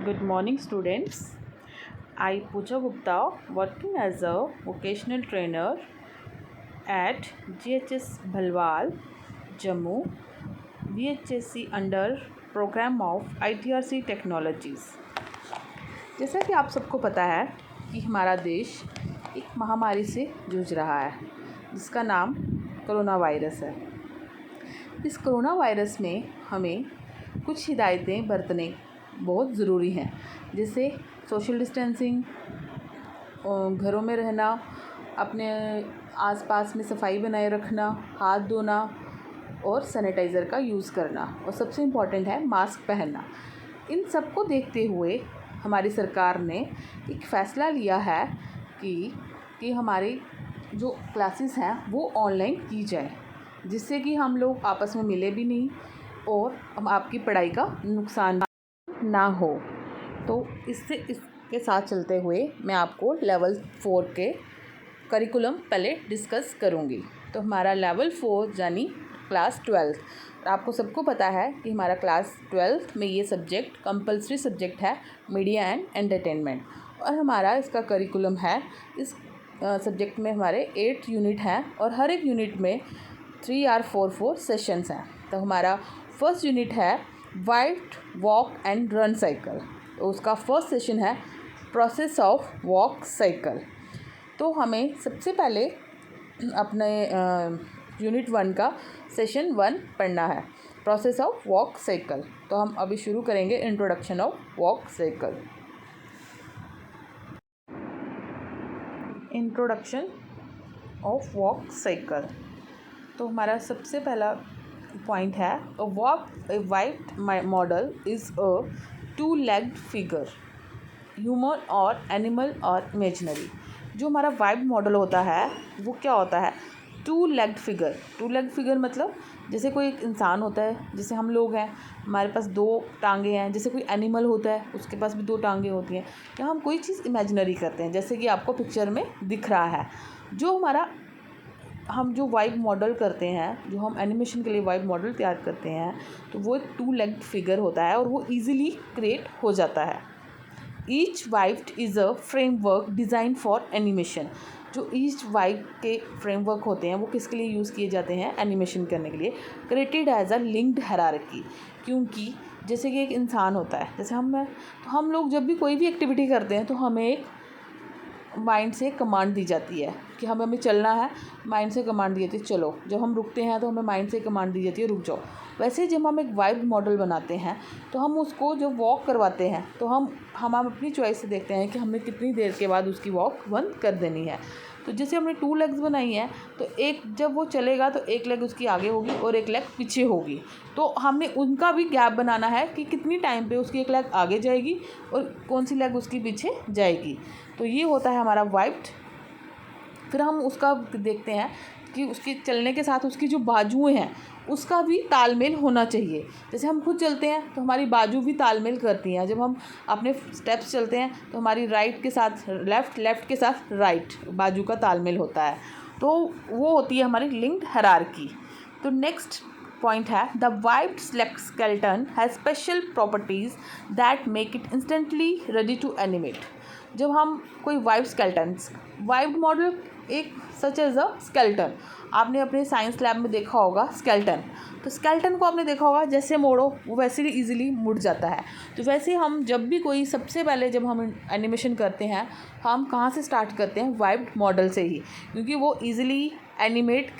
Good morning, students. I, Pooja Gupta, working as a vocational trainer at GHS Bhalwal, Jammu, VHSC under program of ITRC Technologies. जैसा कि आप सबको पता है कि हमारा देश एक महामारी से जूझ रहा है जिसका नाम कोरोना वायरस है। इस कोरोना वायरस में हमें कुछ हिदायतें बरतने बहुत ज़रूरी हैं, जैसे सोशल डिस्टेंसिंग, घरों में रहना, अपने आसपास में सफाई बनाए रखना, हाथ धोना और सैनिटाइज़र का यूज़ करना, और सबसे इम्पॉर्टेंट है मास्क पहनना। इन सब को देखते हुए हमारी सरकार ने एक फ़ैसला लिया है कि हमारी जो क्लासेस हैं वो ऑनलाइन की जाए, जिससे कि हम लोग आपस में मिले भी नहीं और हम आपकी पढ़ाई का नुकसान ना हो। तो इसके साथ चलते हुए मैं आपको लेवल 4 के करिकुलम पहले डिस्कस करूँगी। तो हमारा लेवल 4 यानी क्लास 12, आपको सबको पता है कि हमारा क्लास 12 में ये सब्जेक्ट कंपलसरी सब्जेक्ट है, मीडिया एंड एंटरटेनमेंट, और हमारा इसका करिकुलम है। इस सब्जेक्ट में हमारे 8 यूनिट हैं और हर एक यूनिट में 3 or 4 सेशंस हैं। तो हमारा फर्स्ट यूनिट है white walk and run cycle. तो उसका फर्स्ट सेशन है प्रोसेस ऑफ वॉक साइकिल। तो हमें सबसे पहले अपने यूनिट 1 का सेशन 1 पढ़ना है, प्रोसेस ऑफ वॉक साइकिल। तो हम अभी शुरू करेंगे introduction of walk cycle. Introduction of walk cycle. तो हमारा सबसे पहला पॉइंट है, a white model is a two-legged figure, human और एनिमल और इमेजिनरी। जो हमारा वाइट मॉडल होता है वो क्या होता है? टू लेग्ड फिगर मतलब जैसे कोई एक इंसान होता है, जैसे हम लोग हैं, हमारे पास 2 टांगे हैं। जैसे कोई एनिमल होता है, उसके पास भी 2 टांगे होती हैं। या हम कोई चीज़ इमेजिनरी करते हैं, जैसे कि आपको पिक्चर में दिख रहा है। हम जो वाइब मॉडल करते हैं, जो हम एनिमेशन के लिए वाइब मॉडल तैयार करते हैं, तो वो एक 2 लेग्ड फिगर होता है और वो ईजिली क्रिएट हो जाता है। Each vibe is a framework design for animation. जो ईच वाइब के फ्रेमवर्क होते हैं वो किसके लिए यूज़ किए जाते हैं? एनिमेशन करने के लिए। Created as a linked hierarchy, क्योंकि जैसे कि एक इंसान होता है, जैसे हम लोग जब भी कोई भी एक्टिविटी करते हैं तो हमें एक माइंड से कमांड दी जाती है कि हमें चलना है। माइंड से कमांड दी जाती है चलो। जब हम रुकते हैं तो हमें माइंड से कमांड दी जाती है रुक जाओ। वैसे जब हम एक वाइब मॉडल बनाते हैं तो हम उसको जब वॉक करवाते हैं तो हम अपनी चॉइस से देखते हैं कि हमने कितनी देर के बाद उसकी वॉक बंद कर देनी है। तो जैसे हमने 2 लेग्स बनाई हैं, तो एक जब वो चलेगा तो एक लेग उसकी आगे होगी और एक लेग पीछे होगी। तो हमने उनका भी गैप बनाना है कि कितनी टाइम पे उसकी एक लेग आगे जाएगी और कौन सी लेग उसकी पीछे जाएगी। तो ये होता है हमारा वाइब्ड। फिर हम उसका देखते हैं कि उसके चलने के साथ उसकी जो बाजुएं हैं उसका भी तालमेल होना चाहिए। जैसे हम खुद चलते हैं तो हमारी बाजू भी तालमेल करती हैं। जब हम अपने स्टेप्स चलते हैं तो हमारी राइट के साथ लेफ़्ट, लेफ़्ट के साथ राइट बाजू का तालमेल होता है। तो वो होती है हमारी लिंक्ड हायरार्की। तो नेक्स्ट पॉइंट है, the biped skeleton has special properties that make it instantly ready to animate. जब हम कोई वाइब्ड मॉडल एक सच एज अ स्केलेटन, आपने अपने साइंस लैब में देखा होगा स्केलेटन। तो स्केलेटन को आपने देखा होगा जैसे मोड़ो वो वैसे ही ईजिली मुड़ जाता है। तो वैसे हम जब भी सबसे पहले जब हम एनिमेशन करते हैं, हम कहाँ से स्टार्ट करते हैं? वाइब्ड मॉडल से ही, क्योंकि वो ईजिली एनिमेट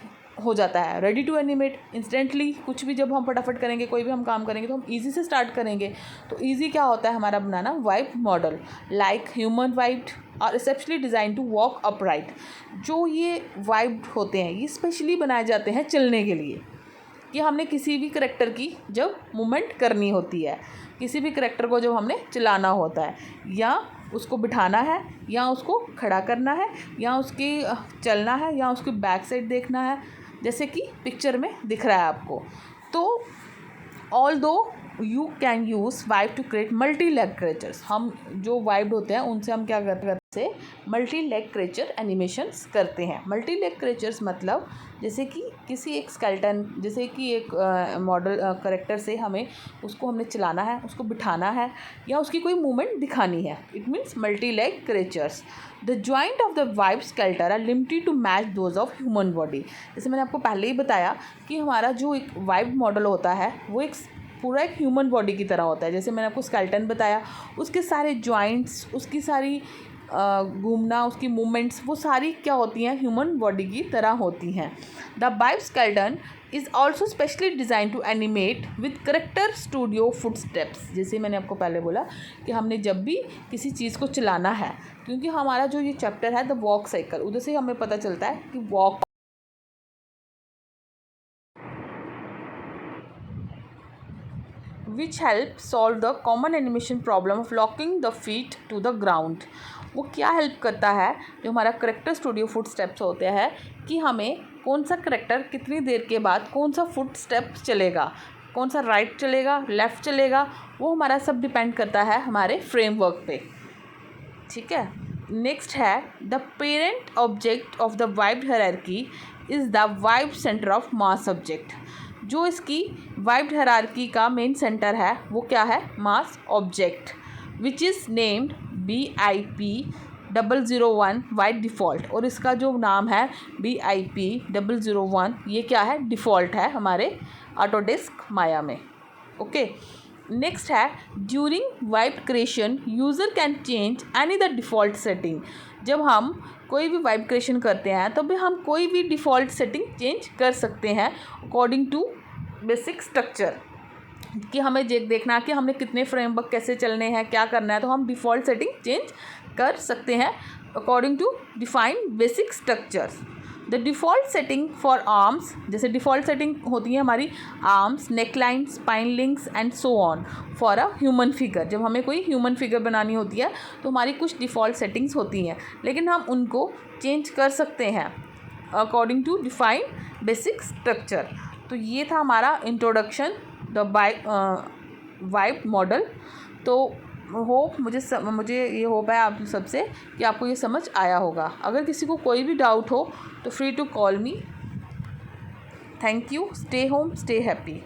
हो जाता है, रेडी टू एनिमेट इंस्टेंटली। कुछ भी जब हम फटाफट करेंगे, कोई भी हम काम करेंगे तो हम ईजी से स्टार्ट करेंगे। तो ईजी क्या होता है हमारा बनाना? Biped model like human biped और specially design to walk upright. जो ये वाइब्ड होते हैं ये स्पेशली बनाए जाते हैं चलने के लिए, कि हमने किसी भी करैक्टर की जब मूवमेंट करनी होती है, किसी भी करैक्टर को जब हमने चलाना होता है, या उसको बिठाना है, या उसको खड़ा करना है, या उसकी चलना है, या उसकी बैक साइड देखना है, जैसे कि पिक्चर में दिख रहा है आपको। तो although you can use biped to create multi leg creatures. हम जो वाइब्ड होते हैं उनसे हम क्या करते हैं, से मल्टी लेग क्रिएचर एनिमेशंस करते हैं। मल्टी लेग क्रिएचर्स मतलब जैसे कि किसी एक स्केलेटन, जैसे कि एक मॉडल करेक्टर से हमें उसको हमने चलाना है, उसको बिठाना है या उसकी कोई मूवमेंट दिखानी है, it means multi leg creatures. The joint of the biped skeleton are limited to match those of human body. जैसे मैंने आपको पहले ही बताया कि हमारा जो एक वाइब मॉडल होता है वो एक पूरा एक ह्यूमन बॉडी की तरह होता है। जैसे मैंने आपको स्केलेटन बताया, उसके सारे जॉइंट्स, उसकी सारी घूमना, उसकी मूवमेंट्स, वो सारी क्या होती हैं, ह्यूमन बॉडी की तरह होती हैं। The biped skeleton is also specially design to animate with character studio footsteps. जैसे मैंने आपको पहले बोला कि हमने जब भी किसी चीज़ को चलाना है, क्योंकि हमारा जो ये चैप्टर है द वॉक साइकिल, उधर से हमें पता चलता है कि walk which help solve the common animation problem of locking the feet to the ground। वो क्या हेल्प करता है, जो हमारा करेक्टर स्टूडियो फुट स्टेप्स होते हैं, कि हमें कौन सा करेक्टर कितनी देर के बाद कौन सा फुट स्टेप चलेगा, कौन सा राइट चलेगा, लेफ़्ट चलेगा, वो हमारा सब डिपेंड करता है हमारे फ्रेमवर्क पे। ठीक है, नेक्स्ट है the parent object of the biped hierarchy is the biped centre of mass object. जो इसकी वाइब्ड हायरार्की का मेन सेंटर है वो क्या है, mass object, which is named BIP001 by default. और इसका जो नाम है BIP001, ये क्या है, डिफ़ॉल्ट है हमारे ऑटोडेस्क माया में। ओके, नेक्स्ट है during vibe creation user can change any the default setting. जब हम कोई भी वाइब क्रिएशन करते हैं तो भी हम कोई भी डिफ़ॉल्ट सेटिंग चेंज कर सकते हैं अकॉर्डिंग टू बेसिक स्ट्रक्चर, कि हमें देखना कि हमने कितने फ्रेमवर्क कैसे चलने हैं, क्या करना है, तो हम डिफ़ॉल्ट सेटिंग चेंज कर सकते हैं according to defined basic structures. The default setting for arms, जैसे डिफ़ॉल्ट सेटिंग होती है हमारी arms, neckline, spine links and so on for a human figure. जब हमें कोई ह्यूमन फिगर बनानी होती है तो हमारी कुछ डिफ़ॉल्ट सेटिंग्स होती हैं, लेकिन हम उनको चेंज कर सकते हैं according to define basic structure. तो ये था हमारा इंट्रोडक्शन द वाइब मॉडल। तो मुझे ये होप है आप सबसे कि आपको ये समझ आया होगा। अगर किसी को कोई भी डाउट हो तो free to call me. Thank you. Stay home, stay happy.